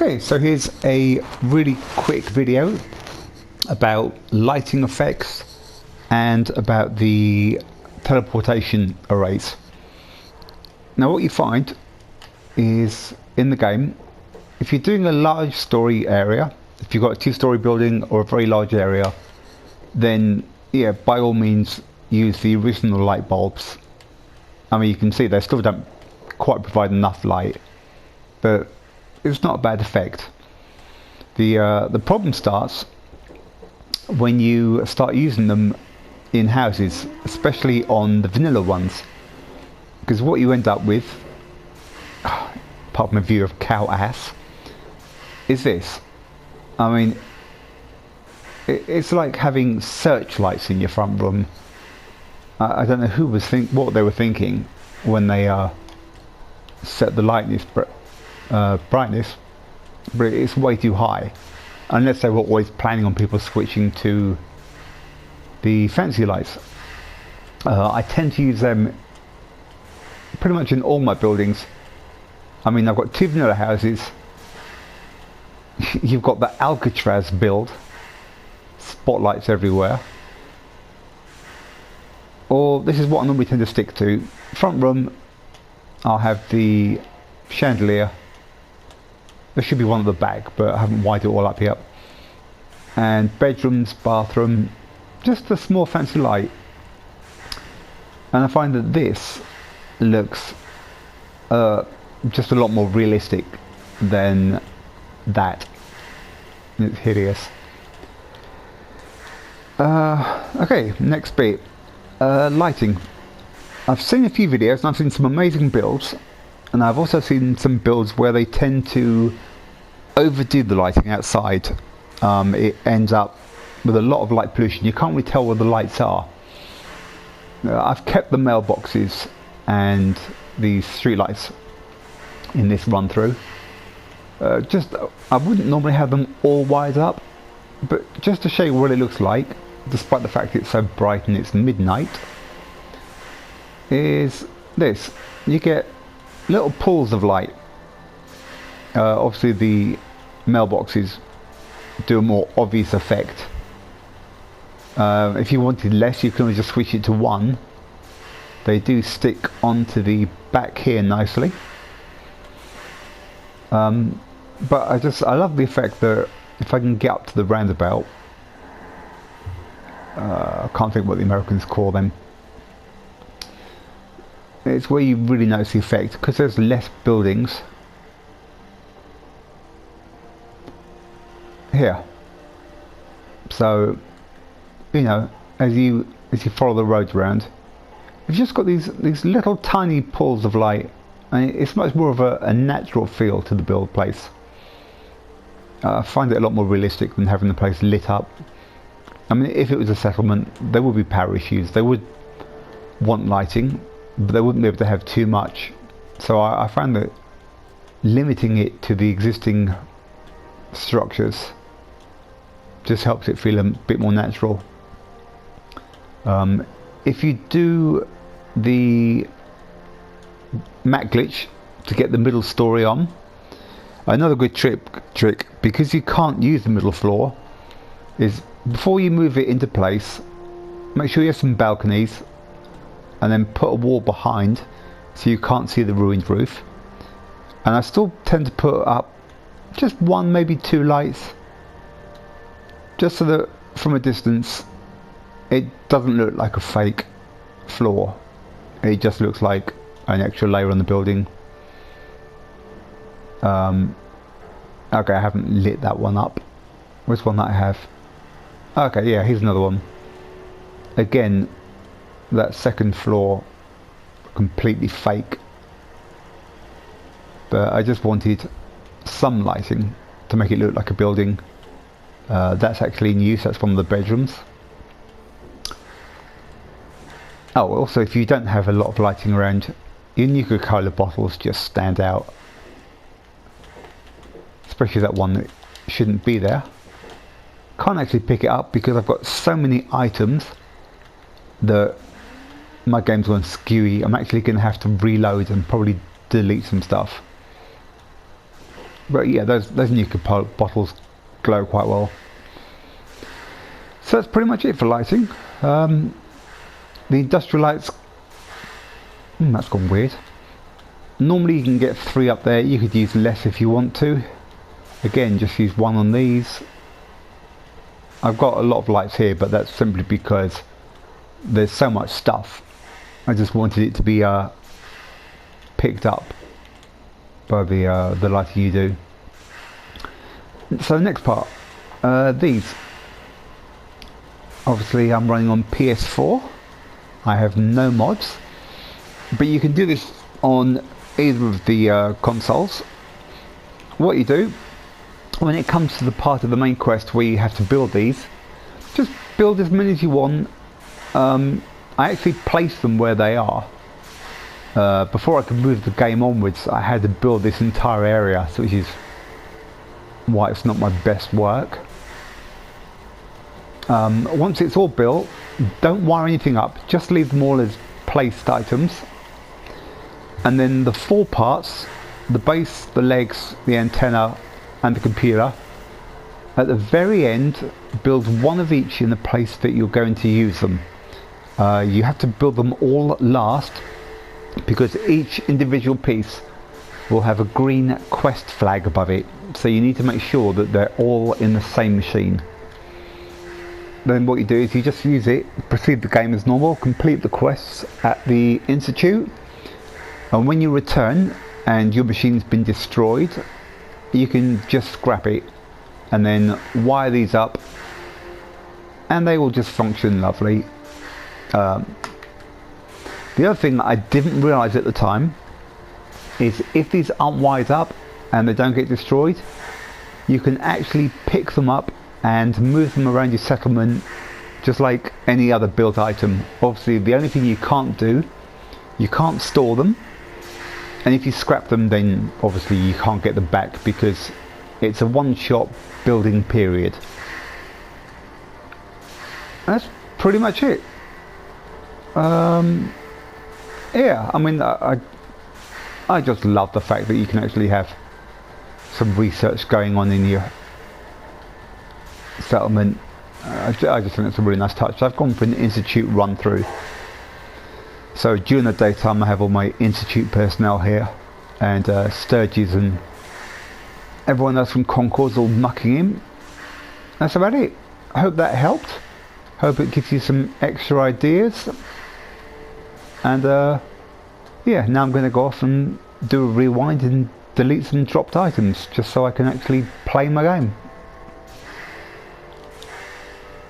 Okay, so here's a really quick video about lighting effects and about the teleportation arrays. Now what you find is in the game, if you're doing a large story area, if you've got a two-story building or a very large area, then yeah, by all means use the original light bulbs. I mean, you can see they still don't quite provide enough light, but it's not a bad effect. The problem starts when you start using them in houses, especially on the vanilla ones, because what you end up with, apart from a view of cow ass, is this. I mean, it's like having searchlights in your front room. I don't know who was what they were thinking when they set the brightness, but it's way too high, unless they were always planning on people switching to the fancy lights. I tend to use them pretty much in all my buildings. I mean, I've got two vanilla houses. You've got the Alcatraz build, spotlights everywhere. Or this is what I normally tend to stick to. Front room, I'll have the chandelier. There should be one at the back, but I haven't wired it all up yet. And bedrooms, bathroom, just a small fancy light. And I find that this looks just a lot more realistic than that. It's hideous. Okay, next bit. Lighting. I've seen a few videos and I've seen some amazing builds, and I've also seen some builds where they tend to overdo the lighting outside. It ends up with a lot of light pollution. You can't really tell where the lights are. I've kept the mailboxes and the street lights in this run through. I wouldn't normally have them all wired up, but just to show you what it looks like, despite the fact it's so bright and it's midnight, is this. You get little pools of light. Obviously the mailboxes do a more obvious effect. If you wanted less, you can always just switch it to one. They do stick onto the back here nicely. But I love the effect that if I can get up to the roundabout, I can't think what the Americans call them. It's where you really notice the effect, because there's less buildings here. So, you know, as you follow the roads around, you've just got these little tiny pools of light, and it's much more of a natural feel to the build place. I find it a lot more realistic than having the place lit up. I mean, if it was a settlement, there would be power issues. They would want lighting, but they wouldn't be able to have too much. So I found that limiting it to the existing structures just helps it feel a bit more natural. If you do the matte glitch to get the middle story on, another good trick, because you can't use the middle floor, is before you move it into place, make sure you have some balconies and then put a wall behind so you can't see the ruined roof. And I still tend to put up just one, maybe two lights, just so that from a distance it doesn't look like a fake floor. It just looks like an extra layer on the building. Okay, I haven't lit that one up. Where's one that I have? Okay, yeah, here's another one. Again, that second floor, completely fake. But I just wanted some lighting to make it look like a building. That's actually in use, that's one of the bedrooms. Oh, also, if you don't have a lot of lighting around, your Nuka-Cola bottles just stand out. Especially that one that shouldn't be there. Can't actually pick it up because I've got so many items that my game's gone skewy. I'm actually going to have to reload and probably delete some stuff. But yeah, those nuclear bottles glow quite well. So that's pretty much it for lighting. The industrial lights, that's gone weird. Normally you can get 3 up there. You could use less if you want to. Again, just use 1 on these. I've got a lot of lights here, but that's simply because there's so much stuff. I just wanted it to be picked up by the lighting you do. So next part, these. Obviously I'm running on PS4. I have no mods, but you can do this on either of the consoles. What you do, when it comes to the part of the main quest where you have to build these, just build as many as you want. I actually place them where they are. Before I could move the game onwards, I had to build this entire area, so which is why it's not my best work. Once it's all built, don't wire anything up, just leave them all as placed items. And then the 4 parts, the base, the legs, the antenna and the computer, at the very end build 1 of each in the place that you're going to use them. You have to build them all last, because each individual piece will have a green quest flag above it, so you need to make sure that they're all in the same machine. Then what you do is you just use it, proceed the game as normal, complete the quests at the Institute, and when you return and your machine's been destroyed, you can just scrap it and then wire these up and they will just function lovely. The other thing that I didn't realise at the time is if these aren't wired up and they don't get destroyed, you can actually pick them up and move them around your settlement just like any other built item. Obviously the only thing you can't do, you can't store them, and if you scrap them then obviously you can't get them back because it's a one-shot building period. That's pretty much it. Yeah, I mean I just love the fact that you can actually have some research going on in your settlement. I just think it's a really nice touch. I've gone for an Institute run through, so during the daytime I have all my Institute personnel here, and Sturges and everyone else from Concord's all mucking in. That's about it. I hope that helped. Hope it gives you some extra ideas, and yeah, now I'm going to go off and do a rewind and delete some dropped items just so I can actually play my game.